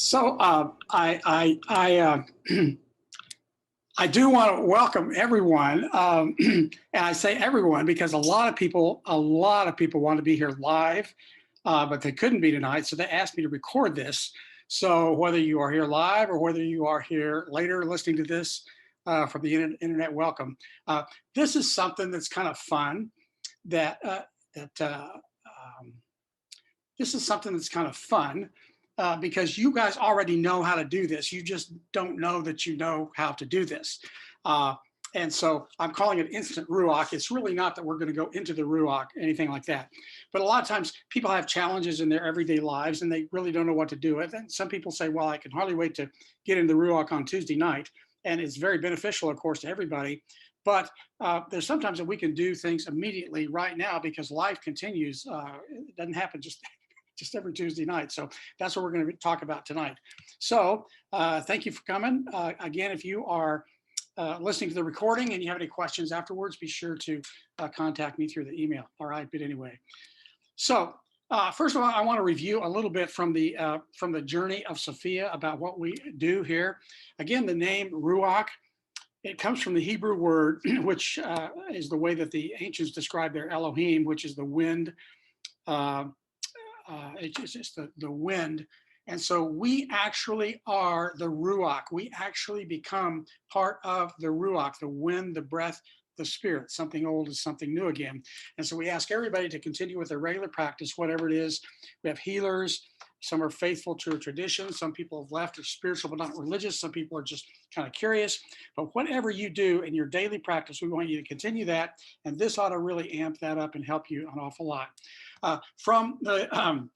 So I do want to welcome everyone, and I say everyone because a lot of people want to be here live, but they couldn't be tonight, so they asked me to record this. So whether you are here live or whether you are here later listening to this from the internet, welcome. This is something that's kind of fun. That that This is something that's kind of fun because you guys already know how to do this. You just don't know that you know how to do this. And so I'm calling it instant Ruach. It's really not that we're going to go into the Ruach, anything like that. But a lot of times people have challenges in their everyday lives and they really don't know what to do with. And some people say, well, I can hardly wait to get into the Ruach on Tuesday night. And it's very beneficial, of course, to everybody. But there's sometimes that we can do things immediately right now because life continues. It doesn't happen just every Tuesday night. So that's what we're going to talk about tonight. So thank you for coming. Again, if you are listening to the recording and you have any questions afterwards, be sure to contact me through the email. All right, but anyway. So first of all, I want to review a little bit from the journey of Sophia about what we do here. Again, the name Ruach, it comes from the Hebrew word, which is the way that the ancients describe their Elohim, which is the wind. It's just the wind. And so we actually are the Ruach. We actually become part of the Ruach, the wind, the breath, the spirit. Something old is something new again. And so we ask everybody to continue with their regular practice, whatever it is. We have healers. Some are faithful to a tradition. Some people have left, are spiritual but not religious. Some people are just kind of curious. But whatever you do in your daily practice, we want you to continue that. And this ought to really amp that up and help you an awful lot. From the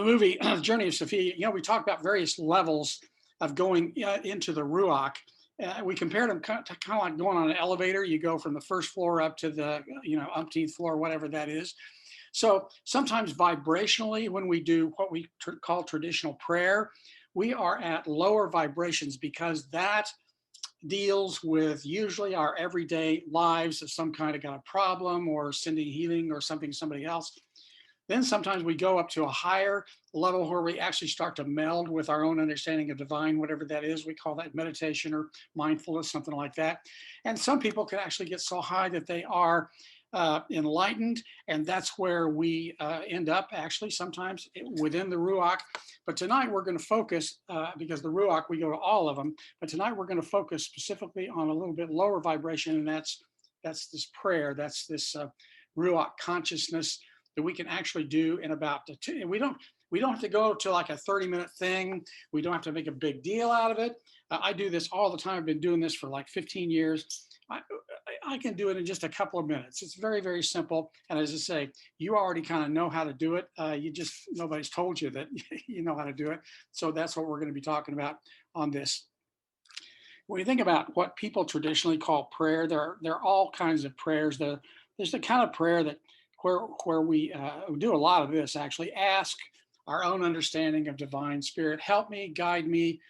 movie Journey of Sophia, we talked about various levels of going into the Ruach. We compared them kind of like going on an elevator. You go from the first floor up to the umpteenth floor, whatever that is. So sometimes vibrationally, when we do what we call traditional prayer, we are at lower vibrations because that deals with usually our everyday lives of some kind of got a problem or sending healing or something to somebody else. Then sometimes we go up to a higher level where we actually start to meld with our own understanding of divine, whatever that is. We call that meditation or mindfulness, something like that. And some people can actually get so high that they are enlightened, and that's where we end up actually sometimes within the Ruach. But tonight we're going to focus, because the Ruach, we go to all of them, but tonight we're going to focus specifically on a little bit lower vibration, and that's this prayer, that's this Ruach consciousness that we can actually do in about we don't have to go to like a 30-minute thing. We don't have to make a big deal out of it. I do this all the time. I've been doing this for like 15 years. I can do it in just a couple of minutes. It's very, very simple. And as I say, you already kind of know how to do it. Nobody's told you that you know how to do it. So that's what we're going to be talking about on this. When you think about what people traditionally call prayer, there are all kinds of prayers. There's the kind of prayer that where we do a lot of this, actually ask our own understanding of divine spirit. Help me, guide me,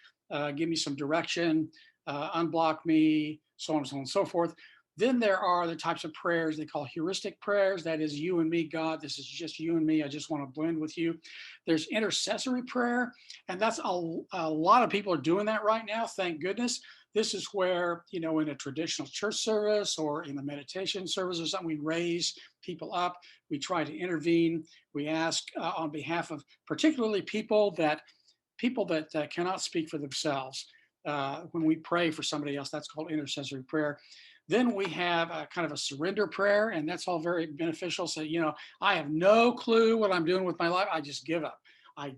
give me some direction, unblock me, so on and so forth. Then there are the types of prayers they call heuristic prayers. That is you and me, God. This is just you and me. I just want to blend with you. There's intercessory prayer, and that's a lot of people are doing that right now. Thank goodness. This is where, in a traditional church service or in the meditation service or something, we raise people up. We try to intervene. We ask on behalf of particularly people that cannot speak for themselves. When we pray for somebody else, that's called intercessory prayer. Then we have a kind of a surrender prayer, and that's all very beneficial. So, I have no clue what I'm doing with my life. I just give up. I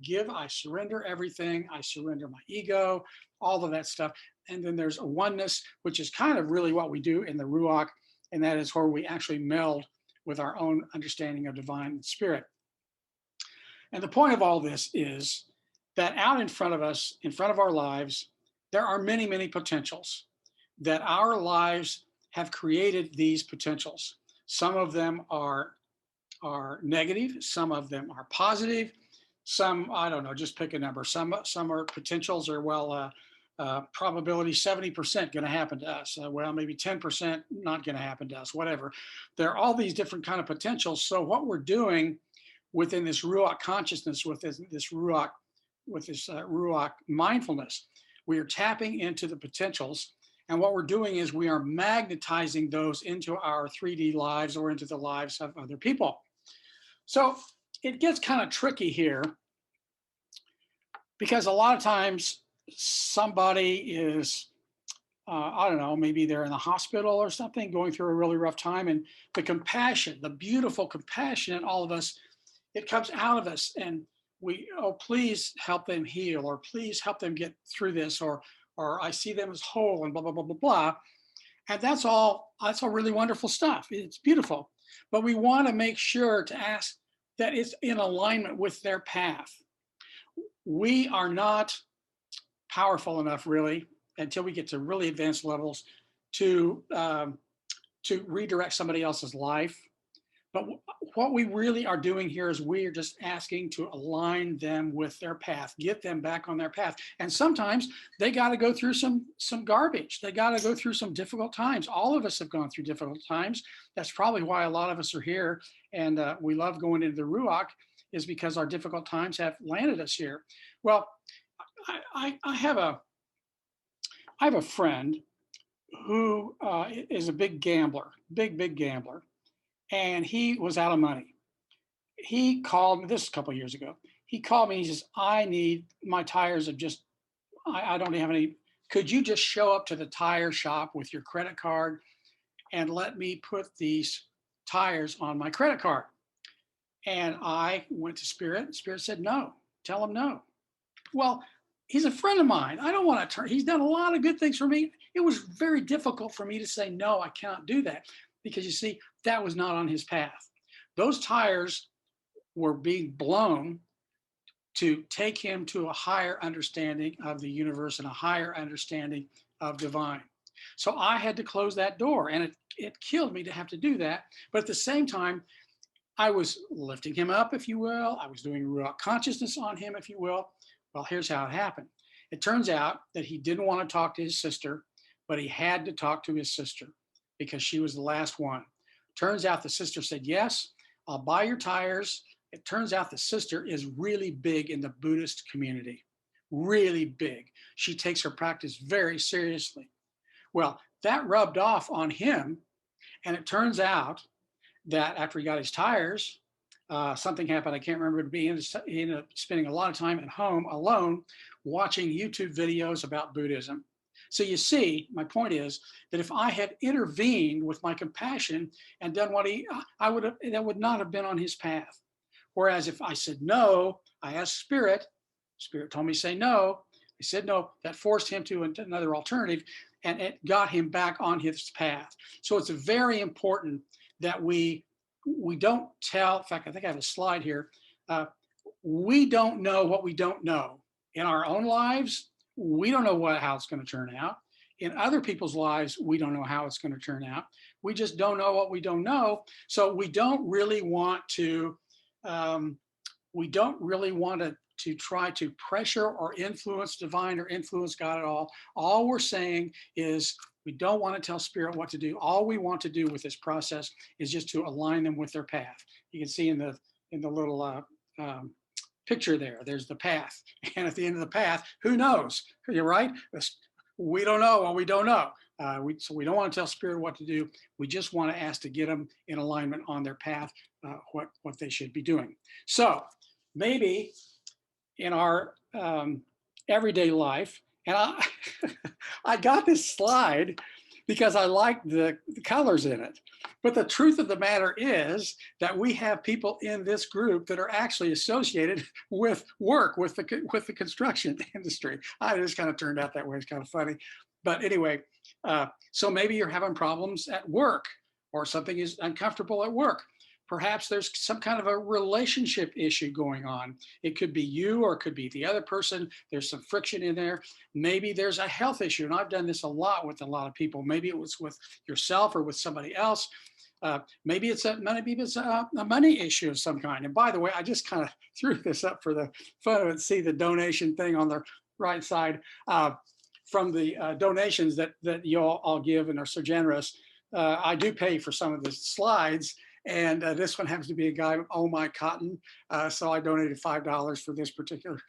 surrender everything. I surrender my ego, all of that stuff. And then there's a oneness, which is kind of really what we do in the Ruach, and that is where we actually meld with our own understanding of divine spirit. And the point of all this is that out in front of us, in front of our lives, there are many, many potentials that our lives have created. These potentials. Some of them are negative. Some of them are positive. Some, I don't know, just pick a number. Some are potentials are, probability 70% going to happen to us. Maybe 10% not going to happen to us, whatever. There are all these different kind of potentials. So what we're doing within this Ruach consciousness, within this Ruach Ruach mindfulness. We are tapping into the potentials, and what we're doing is we are magnetizing those into our 3D lives or into the lives of other people. So it gets kind of tricky here because a lot of times somebody is, I don't know, maybe they're in the hospital or something, going through a really rough time, and the compassion, the beautiful compassion in all of us, it comes out of us, and we, oh, please help them heal, or please help them get through this, or I see them as whole, and blah blah blah blah blah. And that's all really wonderful stuff. It's beautiful, but we want to make sure to ask that it's in alignment with their path. We are not powerful enough, really, until we get to really advanced levels, to redirect somebody else's life. But what we really are doing here is we are just asking to align them with their path, get them back on their path. And sometimes they got to go through some garbage. They got to go through some difficult times. All of us have gone through difficult times. That's probably why a lot of us are here. And we love going into the Ruach, is because our difficult times have landed us here. Well, I have a friend who is a big gambler, big gambler. And he was out of money. He called me, this a couple of years ago. He called me, he says, I need, my tires are just, I don't have any. Could you just show up to the tire shop with your credit card and let me put these tires on my credit card? And I went to Spirit. Spirit said, no, tell him no. Well, he's a friend of mine. I don't want to turn, he's done a lot of good things for me. It was very difficult for me to say, no, I cannot do that. Because you see, that was not on his path. Those tires were being blown to take him to a higher understanding of the universe and a higher understanding of divine. So I had to close that door, and it killed me to have to do that. But at the same time, I was lifting him up, if you will. I was doing Ruach consciousness on him, if you will. Well, here's how it happened. It turns out that he didn't want to talk to his sister, but he had to talk to his sister, because she was the last one. Turns out the sister said, yes, I'll buy your tires. It turns out the sister is really big in the Buddhist community, really big. She takes her practice very seriously. Well, that rubbed off on him. And it turns out that after he got his tires, something happened. I can't remember it being. He ended up spending a lot of time at home alone watching YouTube videos about Buddhism. So you see, my point is that if I had intervened with my compassion and done what that would not have been on his path. Whereas if I said no, I asked Spirit told me to say no. I said no, that forced him to another alternative, and it got him back on his path. So it's very important that we don't tell, in fact, I think I have a slide here. We don't know what we don't know. In our own lives, we don't know how it's going to turn out. In other people's lives, we don't know how it's going to turn out. We just don't know what we don't know. So we don't really want to, to try to pressure or influence divine or influence God at all. All we're saying is we don't want to tell Spirit what to do. All we want to do with this process is just to align them with their path. You can see in the little picture there's the path. And at the end of the path, who knows? You're right. We don't know what we don't know. So we don't want to tell Spirit what to do. We just want to ask to get them in alignment on their path, what they should be doing. So maybe in our everyday life, and I got this slide because I like the colors in it. But the truth of the matter is that we have people in this group that are actually associated with work, with the construction industry. I just kind of turned out that way. It's kind of funny. But anyway, so maybe you're having problems at work, or something is uncomfortable at work. Perhaps there's some kind of a relationship issue going on. It could be you, or it could be the other person. There's some friction in there. Maybe there's a health issue. And I've done this a lot with a lot of people. Maybe it was with yourself or with somebody else. Maybe it's a money issue of some kind. And by the way, I just kind of threw this up for the fun of it. See the donation thing on the right side from the donations that you all give and are so generous. I do pay for some of the slides. And this one happens to be a guy, Oh My Cotton. So I donated $5 for this particular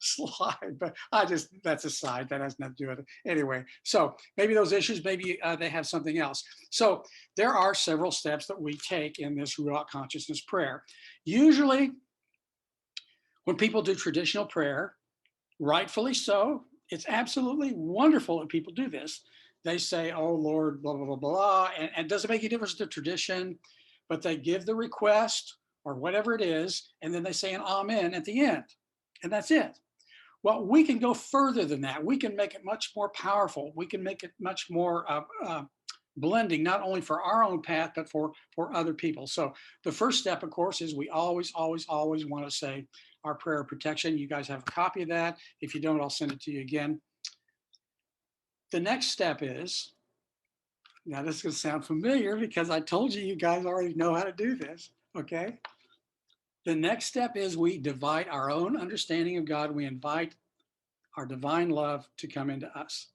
slide, but that's a side. That has nothing to do with it. Anyway, so maybe those issues, maybe they have something else. So there are several steps that we take in this Ruach consciousness prayer. Usually, when people do traditional prayer, rightfully so, it's absolutely wonderful that people do this. They say, oh Lord, blah, blah, blah, blah. And it doesn't make any difference to tradition, but they give the request or whatever it is, and then they say an amen at the end. And that's it. Well, we can go further than that. We can make it much more powerful. We can make it much more blending, not only for our own path, but for other people. So the first step, of course, is we always want to say our prayer of protection. You guys have a copy of that. If you don't, I'll send it to you again. The next step is, now this is going to sound familiar because I told you guys already know how to do this, okay? The next step is we divide our own understanding of God. We invite our divine love to come into us.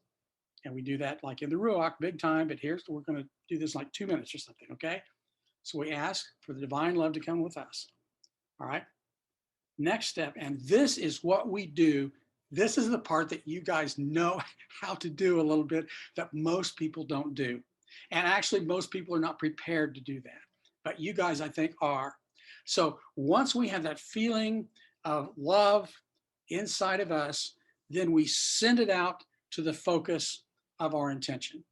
And we do that like in the Ruach, big time, but we're going to do this like 2 minutes or something, okay? So we ask for the divine love to come with us, all right? Next step, and this is what we do. This is the part that you guys know how to do a little bit that most people don't do. And actually, most people are not prepared to do that. But you guys, I think, are. So once we have that feeling of love inside of us, then we send it out to the focus of our intention.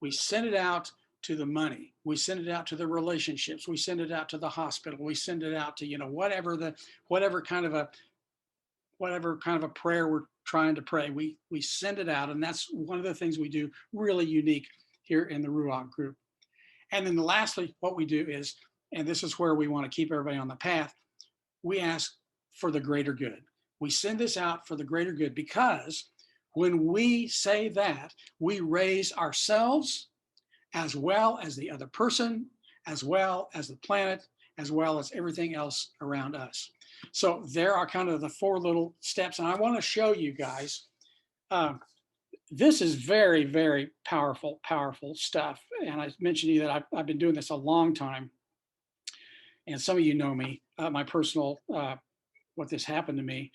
We send it out to the money. We send it out to the relationships. We send it out to the hospital. We send it out to, whatever kind of a prayer we're trying to pray. We send it out, and that's one of the things we do really unique here in the Ruach group. And then lastly, what we do is, and this is where we want to keep everybody on the path, we ask for the greater good. We send this out for the greater good because when we say that, we raise ourselves as well as the other person, as well as the planet, as well as everything else around us. So there are kind of the 4 little steps. And I want to show you guys, this is very, very powerful stuff. And I mentioned to you that I've been doing this a long time. And some of you know me, my personal, what this happened to me.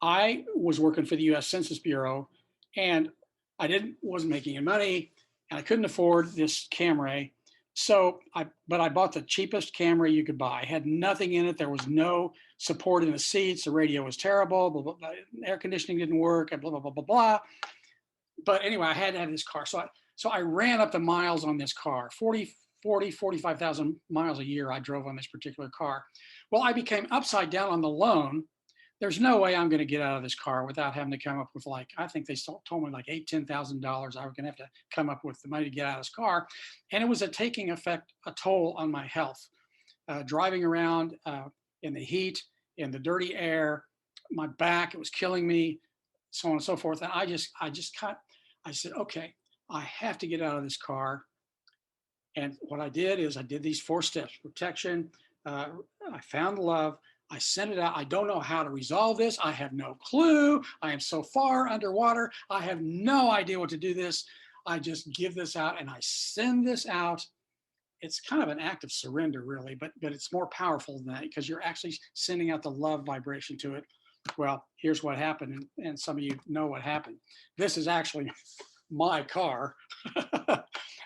I was working for the US Census Bureau, and I wasn't making any money, and I couldn't afford this Camry. So I bought the cheapest Camry you could buy. It had nothing in it. There was no support in the seats. The radio was terrible. Blah, blah, blah. Air conditioning didn't work, and blah, blah, blah, blah, blah. But anyway, I had to have this car. So I ran up the miles on this car, 45,000 miles a year I drove on this particular car. Well, I became upside down on the loan. There's no way I'm going to get out of this car without having to come up with I think they told me like $8,000, $10,000. I was going to have to come up with the money to get out of this car. And it was taking a toll on my health. Driving around in the heat, in the dirty air, my back, it was killing me, so on and so forth. And I said, okay, I have to get out of this car. And what I did is I did these 4 steps: protection. I found love. I sent it out. I don't know how to resolve this. I have no clue. I am so far underwater. I have no idea what to do this. I just give this out and I send this out. It's kind of an act of surrender, really, but it's more powerful than that because you're actually sending out the love vibration to it. Well, here's what happened, and some of you know what happened. This is actually my car.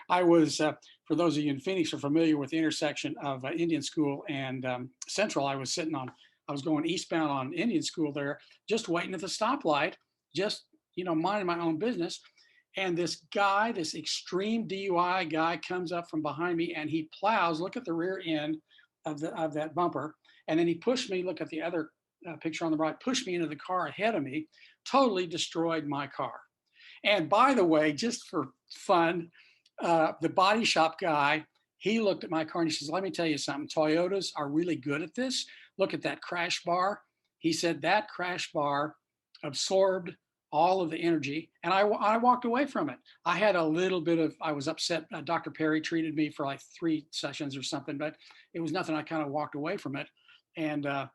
I was, for those of you in Phoenix are familiar with the intersection of Indian School and Central, I was going eastbound on Indian School there, just waiting at the stoplight, just, minding my own business. And this extreme DUI guy comes up from behind me and he plows, look at the rear end of that bumper. And then he pushed me, look at the other picture on the right, pushed me into the car ahead of me, totally destroyed my car. And by the way, just for fun, the body shop guy, he looked at my car and he says, let me tell you something. Toyotas are really good at this. Look at that crash bar. He said that crash bar absorbed all of the energy. And I walked away from it. I had I was upset. Dr. Perry treated me for like 3 sessions or something, but it was nothing. I kind of walked away from it. And I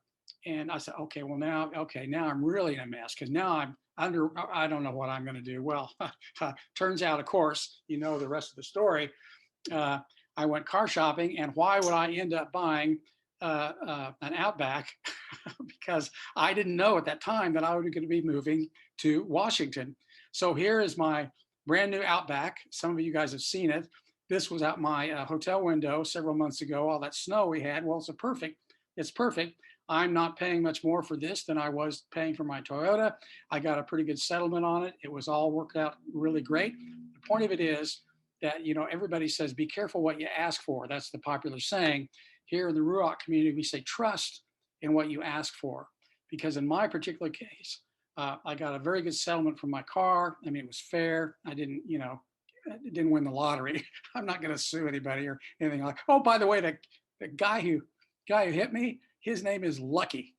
said, okay, well now I'm really in a mess because now I don't know what I'm going to do. Well, turns out, of course, the rest of the story. I went car shopping, and why would I end up buying an Outback because I didn't know at that time that I was going to be moving to Washington. So here is my brand new Outback. Some of you guys have seen it. This was out my hotel window several months ago. All that snow we had. Well, it's perfect. I'm not paying much more for this than I was paying for my Toyota. I got a pretty good settlement on it. It was all worked out really great. The point of it is that, you know, everybody says, be careful what you ask for. That's the popular saying. Here in the Ruach community, we say, trust in what you ask for. Because in my particular case, I got a very good settlement from my car. I mean, it was fair. I didn't, you know, didn't win the lottery. I'm not going to sue anybody or anything like. Oh, by the way, the guy who hit me, his name is Lucky.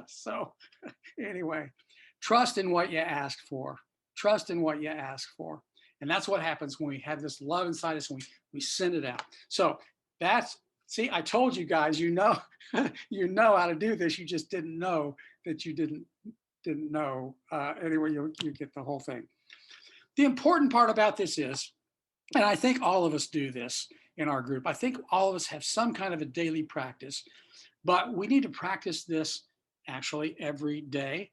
So anyway, trust in what you ask for. Trust in what you ask for. And that's what happens when we have this love inside us and we send it out. So that's, see, I told you guys, you know, you know how to do this. You just didn't know that you didn't know. Anyway, you get the whole thing. The important part about this is, and I think all of us do this in our group, I think all of us have some kind of a daily practice, but we need to practice this actually every day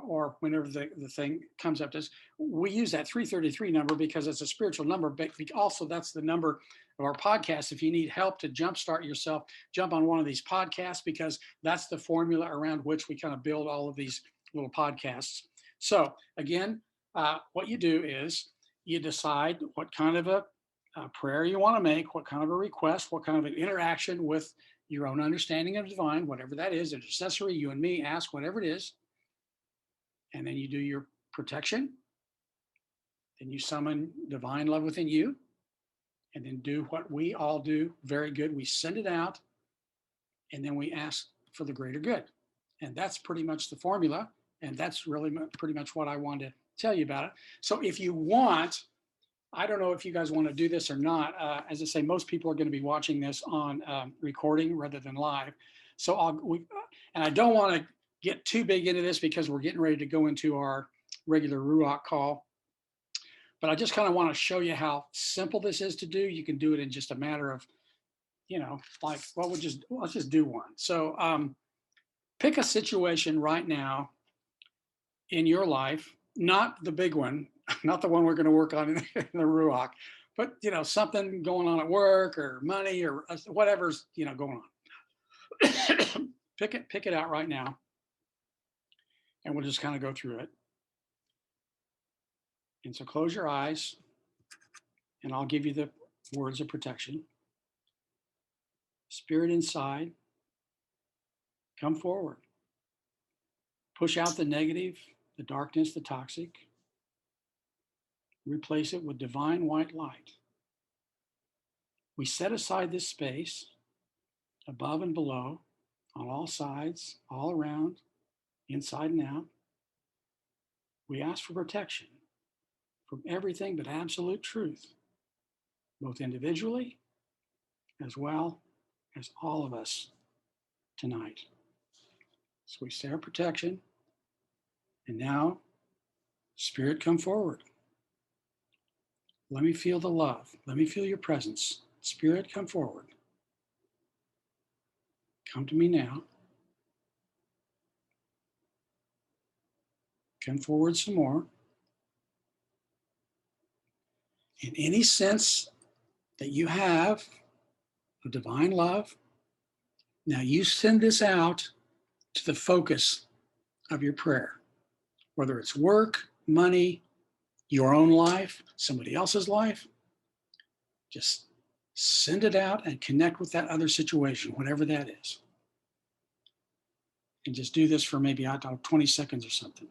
or whenever the thing comes up to us. We use that 333 number because it's a spiritual number, but also that's the number of our podcast. If you need help to jumpstart yourself, jump on one of these podcasts because that's the formula around which we kind of build all of these little podcasts. So again, what you do is you decide what kind of a prayer you want to make, what kind of a request, what kind of an interaction with your own understanding of divine, whatever that is, intercessory, you and me, ask whatever it is. And then you do your protection. Then you summon divine love within you. And then do what we all do very good. We send it out. And then we ask for the greater good. And that's pretty much the formula. And that's really pretty much what I wanted to tell you about it. So if you want, I don't know if you guys want to do this or not. As I say, most people are going to be watching this on recording rather than live. So and I don't want to get too big into this because we're getting ready to go into our regular Ruach call. But I just kind of want to show you how simple this is to do. You can do it in just a matter of, you know, like, well, let's just do one. So pick a situation right now in your life, not the big one, not the one we're going to work on in the Ruach, but, you know, something going on at work or money or whatever's, you know, going on. Pick it out right now. And we'll just kind of go through it. And so close your eyes and I'll give you the words of protection. Spirit inside, come forward. Push out the negative, the darkness, the toxic. Replace it with divine white light. We set aside this space above and below, on all sides, all around, inside and out. We ask for protection from everything but absolute truth, both individually as well as all of us tonight. So we say our protection, and now, Spirit, come forward. Let me feel the love. Let me feel your presence. Spirit, come forward. Come to me now. Come forward some more. In any sense that you have of divine love, now you send this out to the focus of your prayer, whether it's work, money, your own life, somebody else's life. Just send it out and connect with that other situation, whatever that is. And just do this for maybe, I don't know, 20 seconds or something.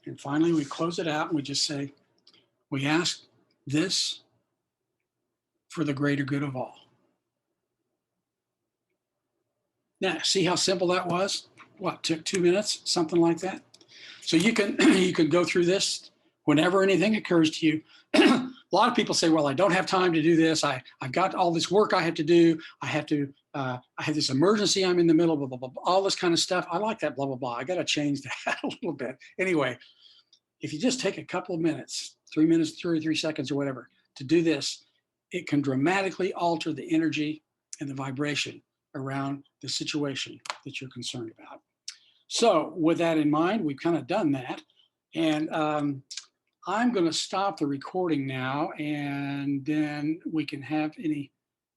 And finally, we close it out and we just say, we ask this for the greater good of all. Now, see how simple that was? What, took 2 minutes, something like that? So you can go through this whenever anything occurs to you. A lot of people say, well, I don't have time to do this. I've got all this work I have to do. I have to I have this emergency. I'm in the middle of blah, blah, blah, all this kind of stuff. I like that blah, blah, blah. I got to change that a little bit. Anyway, if you just take a couple of minutes, 3 minutes, 3 seconds or whatever to do this, it can dramatically alter the energy and the vibration around the situation that you're concerned about. So with that in mind, we've kind of done that. And I'm going to stop the recording now, and then we can have any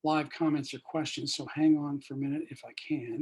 live comments or questions. So hang on for a minute if I can.